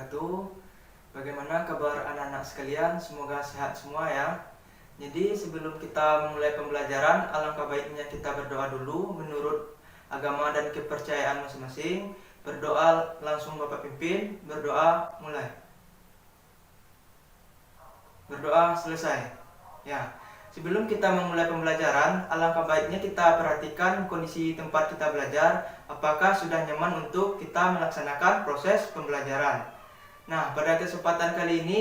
wabarakatuh. Bagaimana kabar anak-anak sekalian? Semoga sehat semua ya. Jadi sebelum kita memulai pembelajaran, alangkah baiknya kita berdoa dulu menurut agama dan kepercayaan masing-masing. Berdoa langsung Bapak pimpin, berdoa mulai. Berdoa selesai. Ya. Sebelum kita memulai pembelajaran, alangkah baiknya kita perhatikan kondisi tempat kita belajar, apakah sudah nyaman untuk kita melaksanakan proses pembelajaran. Nah, pada kesempatan kali ini,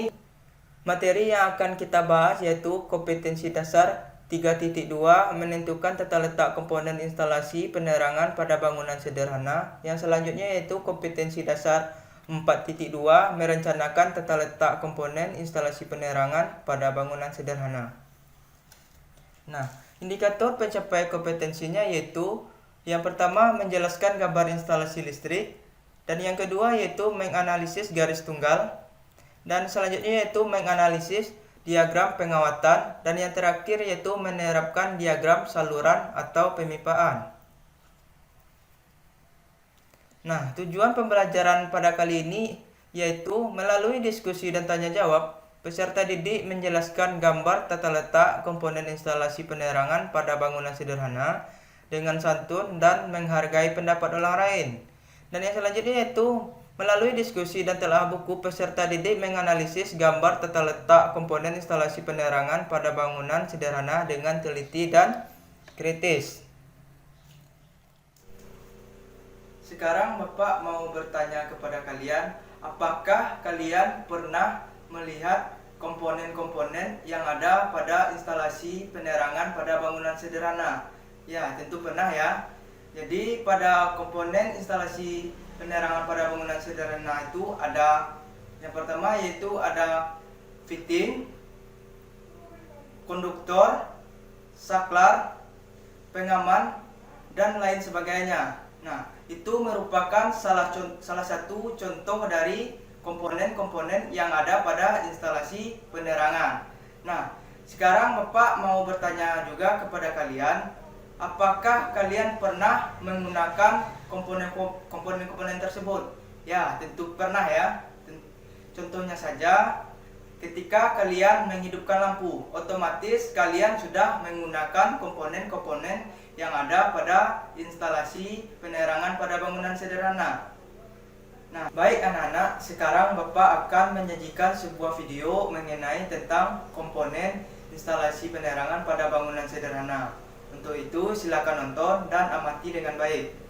materi yang akan kita bahas yaitu kompetensi dasar 3.2 menentukan tata letak komponen instalasi penerangan pada bangunan sederhana. Yang selanjutnya yaitu kompetensi dasar 4.2 merencanakan tata letak komponen instalasi penerangan pada bangunan sederhana. Nah, indikator pencapaian kompetensinya yaitu yang pertama menjelaskan gambar instalasi listrik, dan yang kedua yaitu menganalisis garis tunggal, dan selanjutnya yaitu menganalisis diagram pengawatan, dan yang terakhir yaitu menerapkan diagram saluran atau pemipaan. Nah, tujuan pembelajaran pada kali ini yaitu melalui diskusi dan tanya jawab, peserta didik menjelaskan gambar tata letak komponen instalasi penerangan pada bangunan sederhana dengan santun dan menghargai pendapat orang lain. Dan yang selanjutnya yaitu melalui diskusi dan telah buku, peserta didik menganalisis gambar tata letak komponen instalasi penerangan pada bangunan sederhana dengan teliti dan kritis. Sekarang Bapak mau bertanya kepada kalian, apakah kalian pernah melihat komponen-komponen yang ada pada instalasi penerangan pada bangunan sederhana? Ya, tentu pernah ya. Jadi pada komponen instalasi penerangan pada bangunan sederhana itu ada yang pertama yaitu ada fitting, konduktor, saklar, pengaman, dan lain sebagainya. Nah, itu merupakan salah satu contoh dari komponen-komponen yang ada pada instalasi penerangan. Nah, sekarang Bapak mau bertanya juga kepada kalian, apakah kalian pernah menggunakan komponen-komponen tersebut? Ya, tentu pernah ya. Contohnya saja, ketika kalian menghidupkan lampu, otomatis kalian sudah menggunakan komponen-komponen yang ada pada instalasi penerangan pada bangunan sederhana. Nah, baik anak-anak, sekarang Bapak akan menyajikan sebuah video mengenai tentang komponen instalasi penerangan pada bangunan sederhana. Untuk itu, silakan nonton dan amati dengan baik.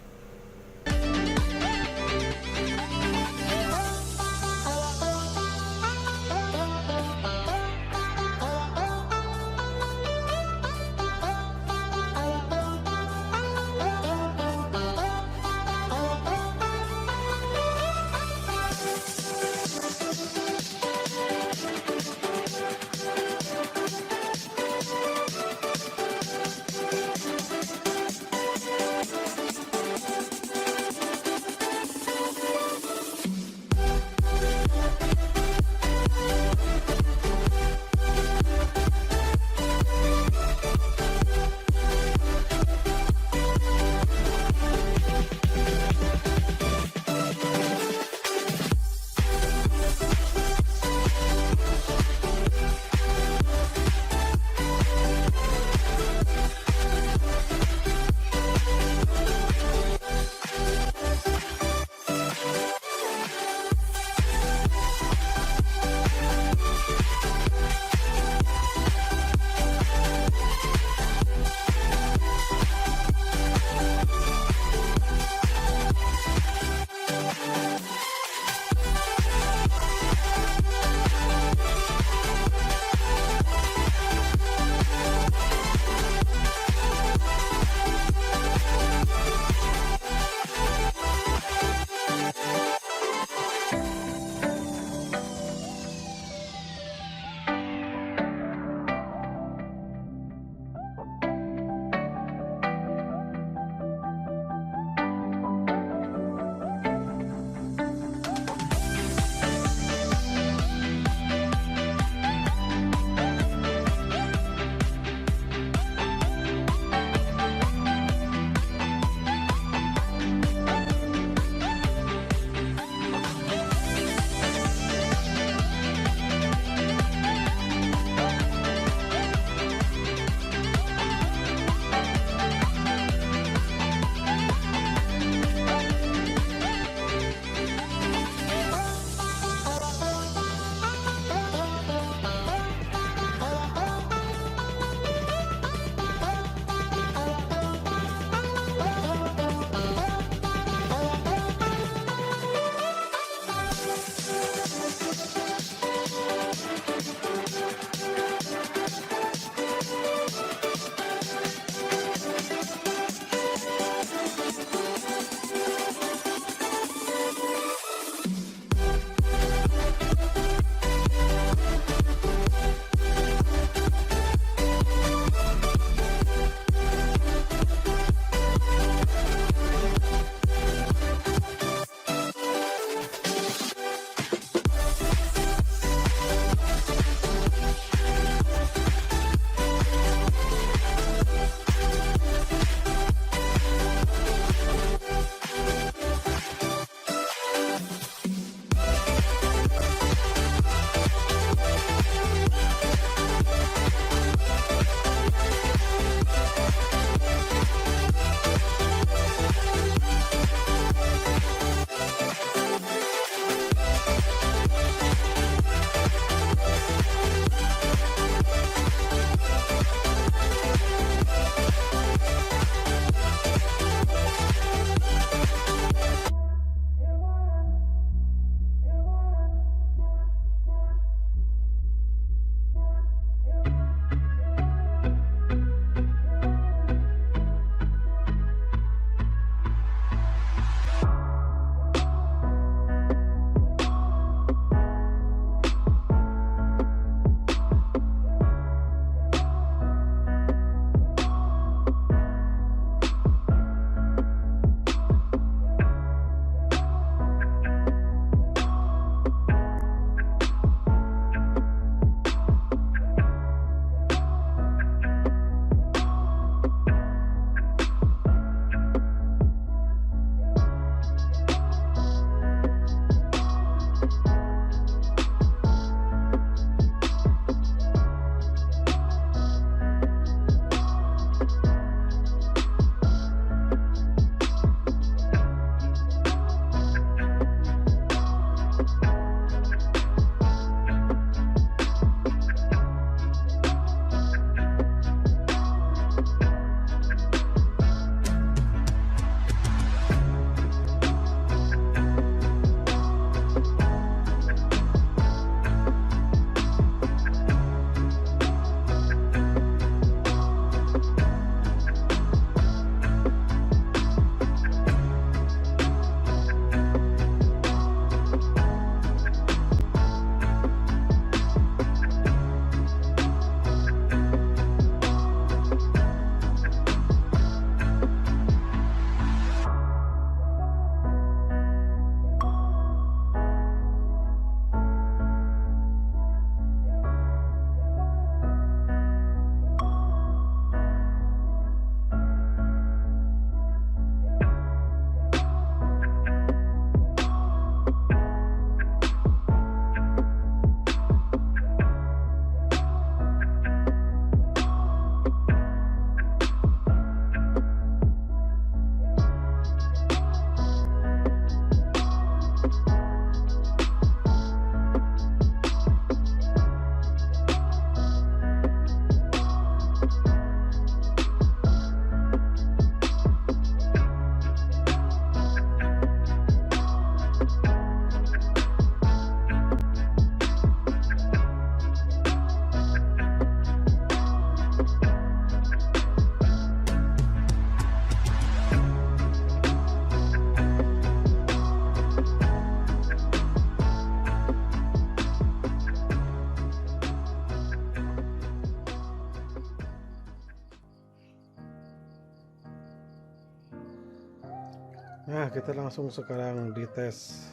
Nah, kita langsung sekarang dites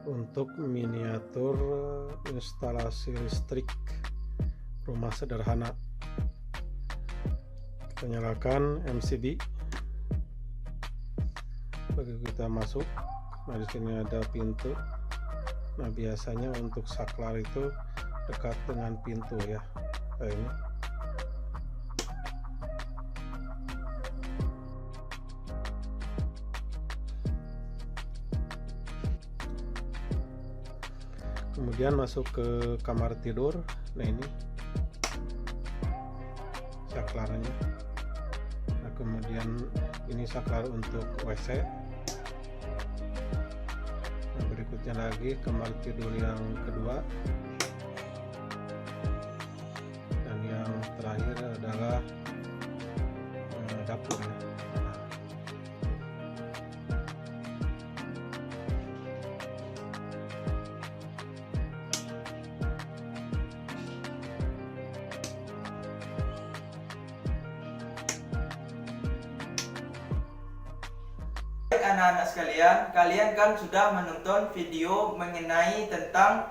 untuk miniatur instalasi listrik rumah sederhana. Kita nyalakan MCB. Begitu kita masuk, nah di sini ada pintu. Nah, biasanya untuk saklar itu dekat dengan pintu ya, kayak ini. Kemudian masuk ke kamar tidur. Nah, ini saklarnya. Nah, kemudian ini saklar untuk WC. Nah, berikut berikutnya lagi kamar tidur yang kedua, dan yang terakhir adalah dapur ya. Baik anak-anak sekalian, kalian kan sudah menonton video mengenai tentang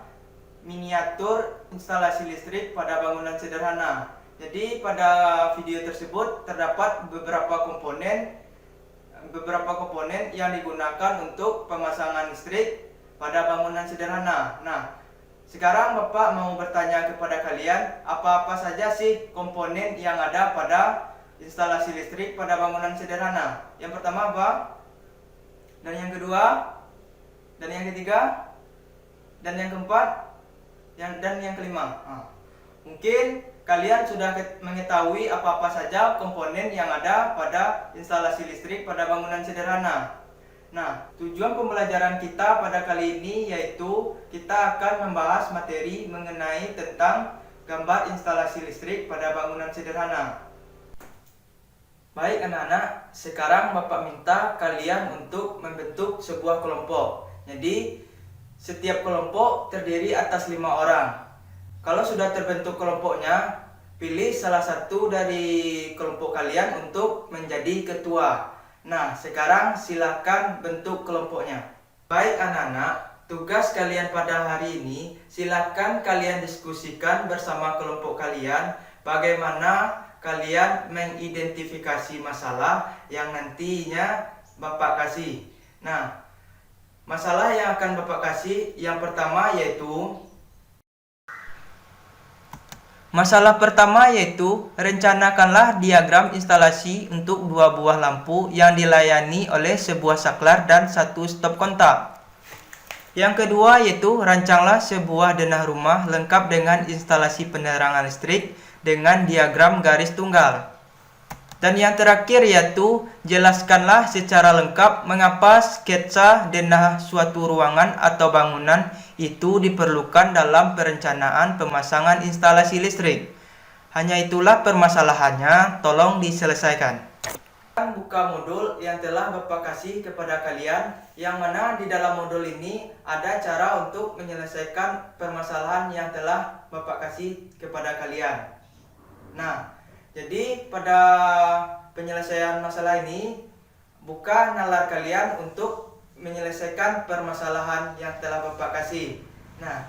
miniatur instalasi listrik pada bangunan sederhana. Jadi pada video tersebut terdapat beberapa komponen yang digunakan untuk pemasangan listrik pada bangunan sederhana. Nah, sekarang Bapak mau bertanya kepada kalian, apa-apa saja sih komponen yang ada pada instalasi listrik pada bangunan sederhana? Yang pertama apa? Dan yang kedua, dan yang ketiga, dan yang keempat, dan yang kelima. Mungkin kalian sudah mengetahui apa-apa saja komponen yang ada pada instalasi listrik pada bangunan sederhana. Nah, tujuan pembelajaran kita pada kali ini yaitu kita akan membahas materi mengenai tentang gambar instalasi listrik pada bangunan sederhana. Baik anak-anak, sekarang Bapak minta kalian untuk membentuk sebuah kelompok. Jadi, setiap kelompok terdiri atas 5 orang. Kalau sudah terbentuk kelompoknya, pilih salah satu dari kelompok kalian untuk menjadi ketua. Nah, sekarang silakan bentuk kelompoknya. Baik anak-anak, tugas kalian pada hari ini, silakan kalian diskusikan bersama kelompok kalian bagaimana kalian mengidentifikasi masalah yang nantinya Bapak kasih. Nah, masalah yang akan Bapak kasih yang pertama yaitu rencanakanlah diagram instalasi untuk 2 buah lampu yang dilayani oleh sebuah saklar dan 1 stop kontak. Yang kedua yaitu rancanglah sebuah denah rumah lengkap dengan instalasi penerangan listrik dengan diagram garis tunggal. Dan yang terakhir yaitu jelaskanlah secara lengkap mengapa sketsa denah suatu ruangan atau bangunan itu diperlukan dalam perencanaan pemasangan instalasi listrik. Hanya itulah permasalahannya, tolong diselesaikan. Buka modul yang telah Bapak kasih kepada kalian, yang mana di dalam modul ini ada cara untuk menyelesaikan permasalahan yang telah Bapak kasih kepada kalian. Nah, jadi pada penyelesaian masalah ini, buka nalar kalian untuk menyelesaikan permasalahan yang telah Bapak kasih. Nah,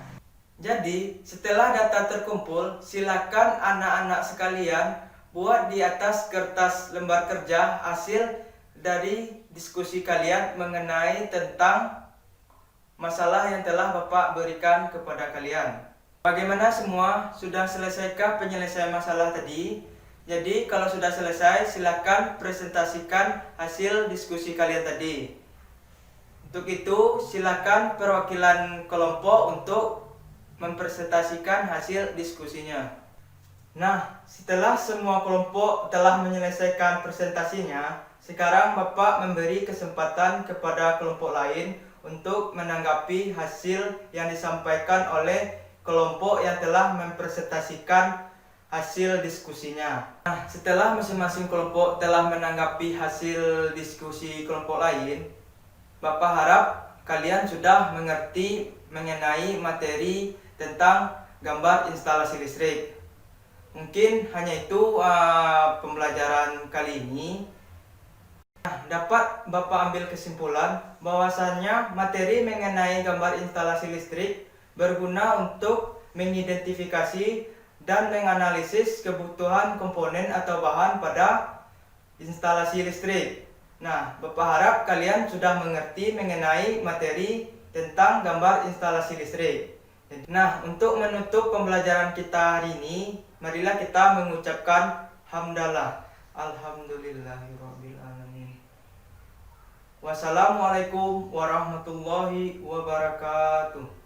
jadi setelah data terkumpul, silakan anak-anak sekalian buat di atas kertas lembar kerja hasil dari diskusi kalian mengenai tentang masalah yang telah Bapak berikan kepada kalian. Bagaimana semua? Sudah selesaikah penyelesaian masalah tadi? Jadi kalau sudah selesai, silakan presentasikan hasil diskusi kalian tadi. Untuk itu, silakan perwakilan kelompok untuk mempresentasikan hasil diskusinya. Nah, setelah semua kelompok telah menyelesaikan presentasinya, sekarang Bapak memberi kesempatan kepada kelompok lain untuk menanggapi hasil yang disampaikan oleh kelompok yang telah mempresentasikan hasil diskusinya. Nah, setelah masing-masing kelompok telah menanggapi hasil diskusi kelompok lain, Bapak harap kalian sudah mengerti mengenai materi tentang gambar instalasi listrik. Mungkin hanya itu pembelajaran kali ini. Nah, dapat Bapak ambil kesimpulan bahwasannya materi mengenai gambar instalasi listrik berguna untuk mengidentifikasi dan menganalisis kebutuhan komponen atau bahan pada instalasi listrik. Nah, Bapak harap kalian sudah mengerti mengenai materi tentang gambar instalasi listrik. Nah, untuk menutup pembelajaran kita hari ini, marilah kita mengucapkan hamdalah. Alhamdulillahirabbil alamin. Wassalamualaikum warahmatullahi wabarakatuh.